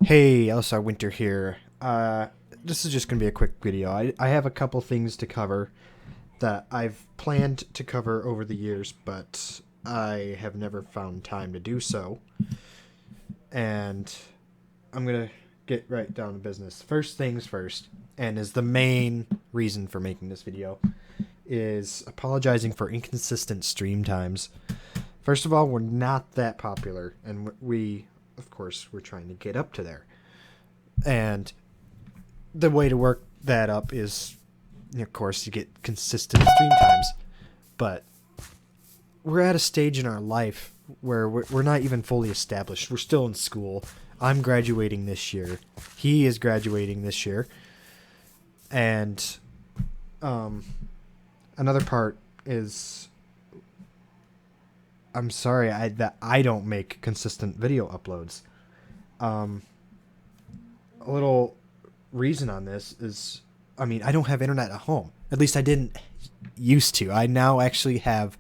Hey, LSR Winter here. This is just going to be a quick video. I have a couple things to cover that I've planned to cover over the years, but I have never found time to do so. And I'm going to get right down to business. First things first, and is the main reason for making this video, is apologizing for inconsistent stream times. First of all, we're not that popular, and of course, we're trying to get up to there. And the way to work that up is, of course, to get consistent stream times. But we're at a stage in our life where we're not even fully established. We're still in school. I'm graduating this year. He is graduating this year. And another part is, I'm sorry that I don't make consistent video uploads. A little reason on this is, I don't have internet at home. At least I didn't used to. I now actually have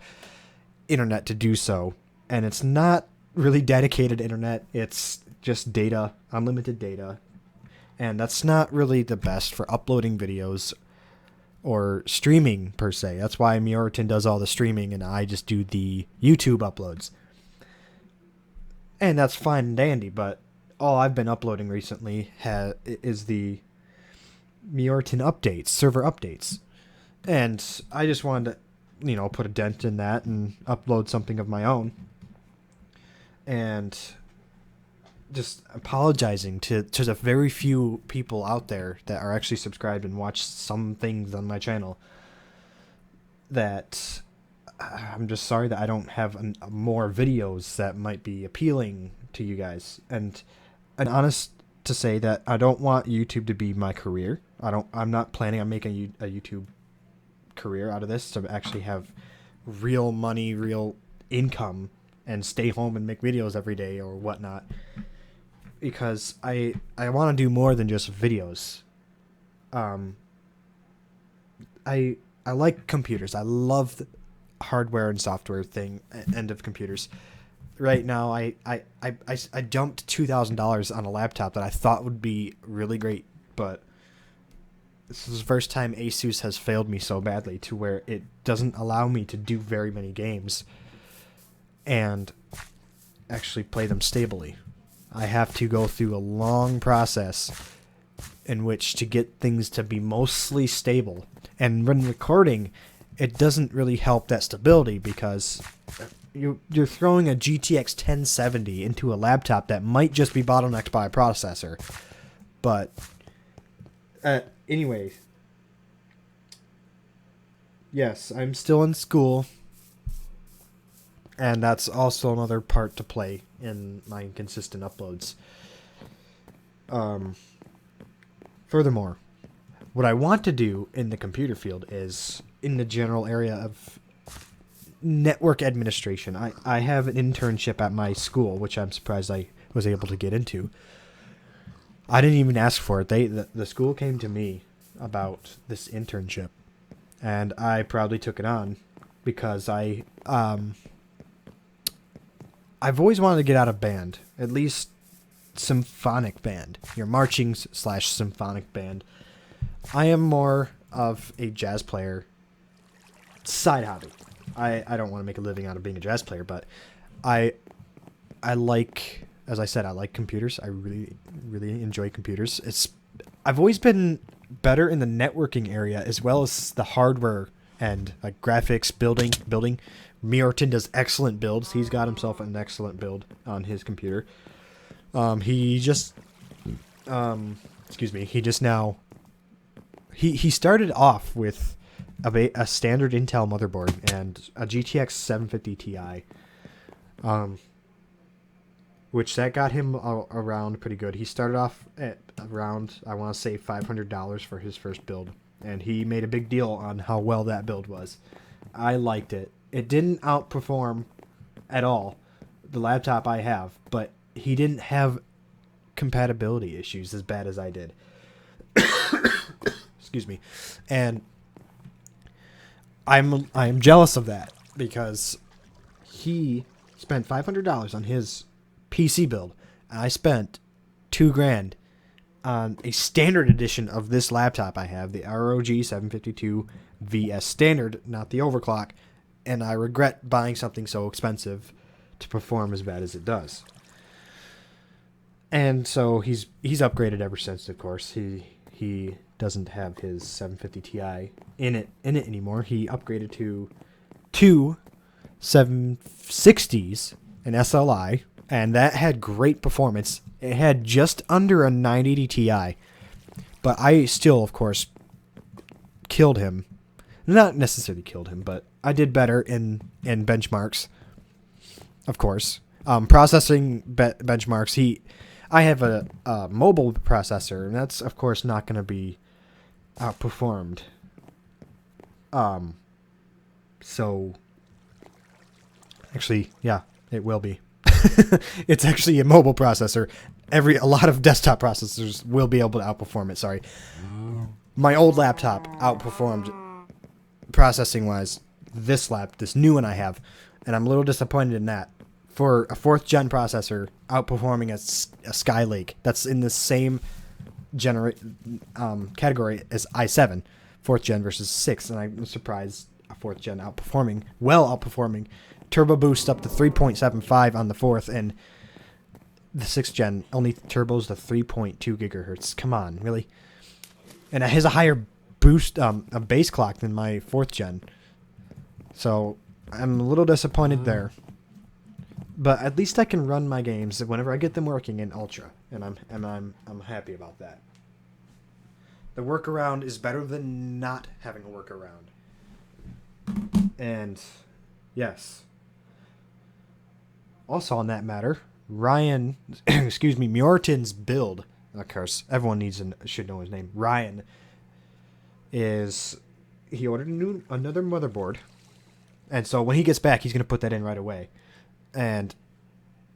internet to do so, and it's not really dedicated internet. It's just data, unlimited data, and that's not really the best for uploading videos or streaming per se. That's why Miorton does all the streaming and I just do the YouTube uploads. And that's fine and dandy, but all I've been uploading recently is the Miorton updates, server updates. And I just wanted to, put a dent in that and upload something of my own. And just apologizing to the very few people out there that are actually subscribed and watch some things on my channel, that I'm just sorry that I don't have more videos that might be appealing to you guys. And honest to say that I don't want YouTube to be my career. I'm not planning on making a YouTube career out of this to actually have real money, real income, and stay home and make videos every day or whatnot. Because I want to do more than just videos. I like computers. I love the hardware and software end of computers. Right now, I dumped $2,000 on a laptop that I thought would be really great, but this is the first time Asus has failed me so badly to where it doesn't allow me to do very many games and actually play them stably. I have to go through a long process in which to get things to be mostly stable. And when recording, it doesn't really help that stability because you're throwing a GTX 1070 into a laptop that might just be bottlenecked by a processor. But anyways, yes, I'm still in school, and that's also another part to play in my inconsistent uploads. Furthermore, what I want to do in the computer field is in the general area of network administration. I have an internship at my school, which I'm surprised I was able to get into. I didn't even ask for it. The school came to me about this internship, and I proudly took it on because I've always wanted to get out of band, at least symphonic band, your marching / symphonic band. I am more of a jazz player, side hobby. I don't want to make a living out of being a jazz player, but I like, as I said, I like computers. I really, really enjoy computers. I've always been better in the networking area as well as the hardware and like graphics, building. Miorton does excellent builds. He's got himself an excellent build on his computer. He just started off with a standard Intel motherboard and a GTX 750 Ti, which that got him around pretty good. He started off at around, I want to say, $500 for his first build, and he made a big deal on how well that build was. I liked it. It didn't outperform at all the laptop I have, but he didn't have compatibility issues as bad as I did. Excuse me. And I'm jealous of that because he spent $500 on his PC build, and I spent $2,000 on a standard edition of this laptop I have, the ROG 752 VS Standard, not the overclock, and I regret buying something so expensive to perform as bad as it does. And so he's upgraded ever since. Of course, he doesn't have his 750 Ti in it anymore. He upgraded to two 760s, an SLI, and that had great performance. It had just under a 980 Ti, but I still, of course, killed him. Not necessarily killed him, but I did better in benchmarks, of course. Processing benchmarks, I have a mobile processor, and that's, of course, not going to be outperformed. So, actually, yeah, it will be. It's actually a mobile processor. A lot of desktop processors will be able to outperform it. Sorry. My old laptop outperformed processing-wise this new one I have, and I'm a little disappointed in that. For a 4th gen processor outperforming a Skylake that's in the same category as i7, 4th gen versus 6th, and I'm surprised a 4th gen outperforming. Turbo boost up to 3.75 on the 4th, and the 6th gen only turbos to 3.2 gigahertz. Come on, really? And it has a higher boost, a base clock than my 4th gen. So I'm a little disappointed there. But at least I can run my games whenever I get them working in Ultra, and I'm happy about that. The workaround is better than not having a workaround. And yes. Also on that matter, Ryan, Mjortin's build, of course, everyone should know his name. Ryan he ordered another motherboard, and so when he gets back, he's gonna put that in right away. And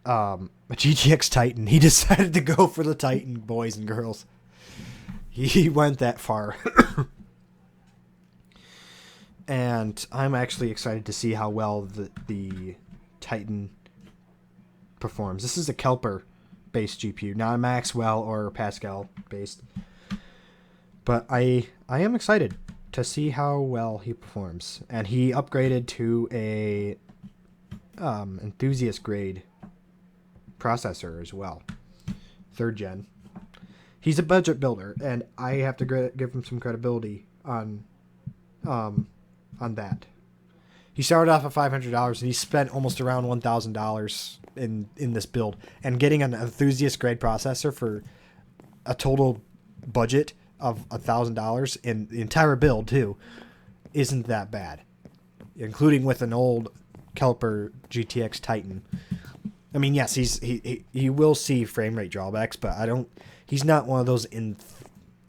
a GTX Titan, he decided to go for the Titan, boys and girls. He went that far. And I'm actually excited to see how well the Titan performs. This is a Kepler-based GPU, not a Maxwell or Pascal-based. But I am excited to see how well he performs. And he upgraded to a enthusiast grade processor as well, 3rd gen. He's a budget builder, and I have to give him some credibility on that. He started off at $500, and he spent almost around $1,000 in this build. And getting an enthusiast grade processor for a total budget of $1,000 in the entire build too isn't that bad, including with an old Kepler GTX Titan. I mean, yes, he will see frame rate drawbacks, but he's not one of those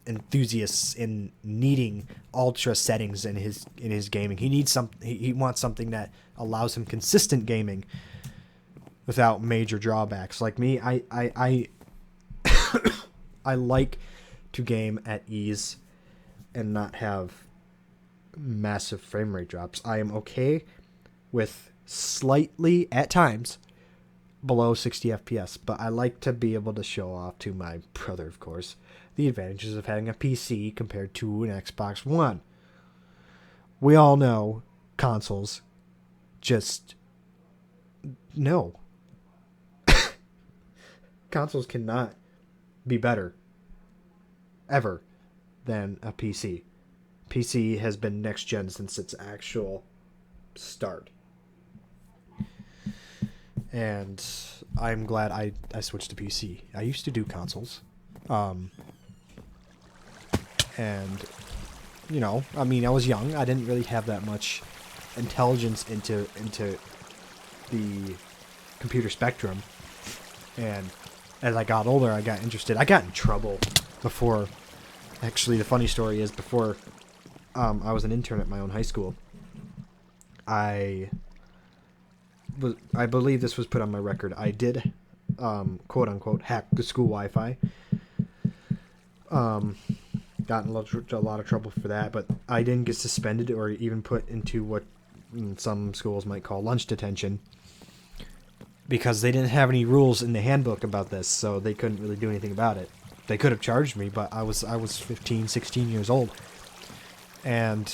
enthusiasts in needing ultra settings in his gaming. He wants something that allows him consistent gaming without major drawbacks. Like me, I I like to game at ease and not have massive frame rate drops. I am okay with slightly, at times, below 60 FPS, but I like to be able to show off to my brother, of course, the advantages of having a PC compared to an Xbox One. We all know consoles just no. Consoles cannot be better ever than a PC. PC has been next gen since its actual start. And I'm glad I switched to PC. I used to do consoles. And, you know, I mean, I was young. I didn't really have that much intelligence into the computer spectrum. And as I got older, I got interested. I got in trouble before. Actually, the funny story is before I was an intern at my own high school, I believe this was put on my record. I did, quote unquote, hack the school Wi-Fi. Got in a lot of trouble for that, but I didn't get suspended or even put into what some schools might call lunch detention, because they didn't have any rules in the handbook about this, so they couldn't really do anything about it. They could have charged me, but I was 15, 16 years old. And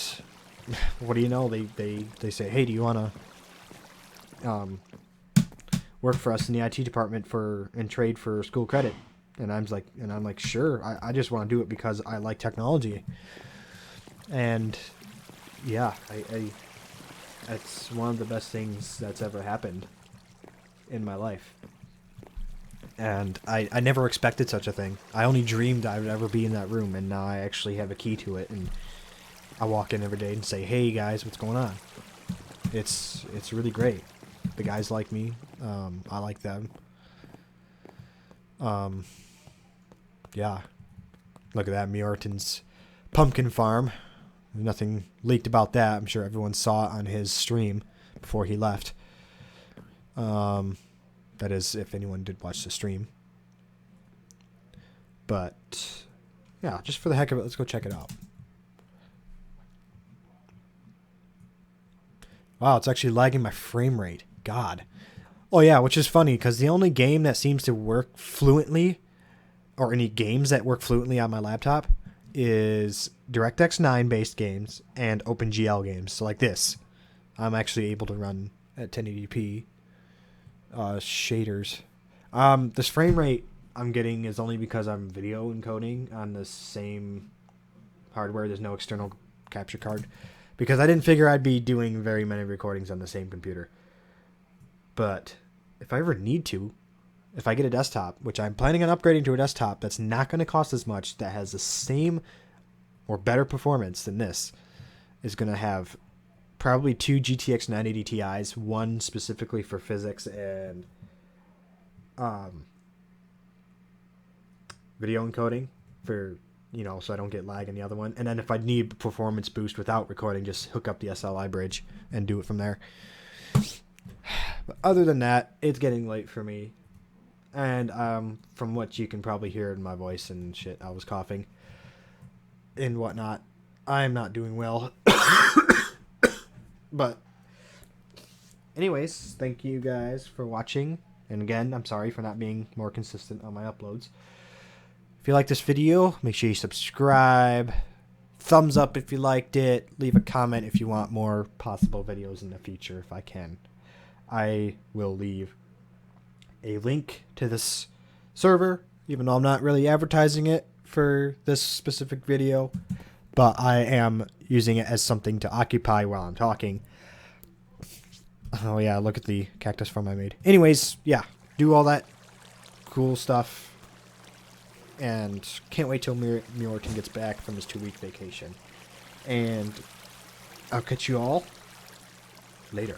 what do you know? They say, "Hey, do you want to work for us in the IT department and trade for school credit?" And I'm like, "Sure. I just want to do it because I like technology." And yeah, it's one of the best things that's ever happened in my life. And I never expected such a thing. I only dreamed I would ever be in that room, and now I actually have a key to it, and I walk in every day and say, "Hey guys, what's going on?" It's really great. The guys like me. I like them. Yeah. Look at that, Mjorton's pumpkin farm. Nothing leaked about that. I'm sure everyone saw it on his stream before he left. That is, if anyone did watch the stream. But yeah, just for the heck of it, let's go check it out. Wow, it's actually lagging my frame rate. God. Oh yeah, which is funny because the only game that seems to work fluently, or any games that work fluently on my laptop, is DirectX 9 based games and OpenGL games. So like this, I'm actually able to run at 1080p shaders. This frame rate I'm getting is only because I'm video encoding on the same hardware. There's no external capture card because I didn't figure I'd be doing very many recordings on the same computer. But if I ever need to, if I get a desktop, which I'm planning on upgrading to a desktop that's not going to cost as much, that has the same or better performance than this, is going to have probably 2 GTX 980 Ti's, one specifically for physics and video encoding for, so I don't get lag in the other one. And then if I need performance boost without recording, just hook up the SLI bridge and do it from there. But other than that, it's getting late for me. And from what you can probably hear in my voice and shit, I was coughing and whatnot. I'm not doing well. But anyways, thank you guys for watching. And again, I'm sorry for not being more consistent on my uploads. If you like this video, make sure you subscribe. Thumbs up if you liked it. Leave a comment if you want more possible videos in the future if I can. I will leave a link to this server, even though I'm not really advertising it for this specific video, but I am using it as something to occupy while I'm talking. Oh yeah, look at the cactus farm I made. Anyways, yeah, do all that cool stuff, and can't wait till Mjorton gets back from his 2-week vacation. And I'll catch you all later.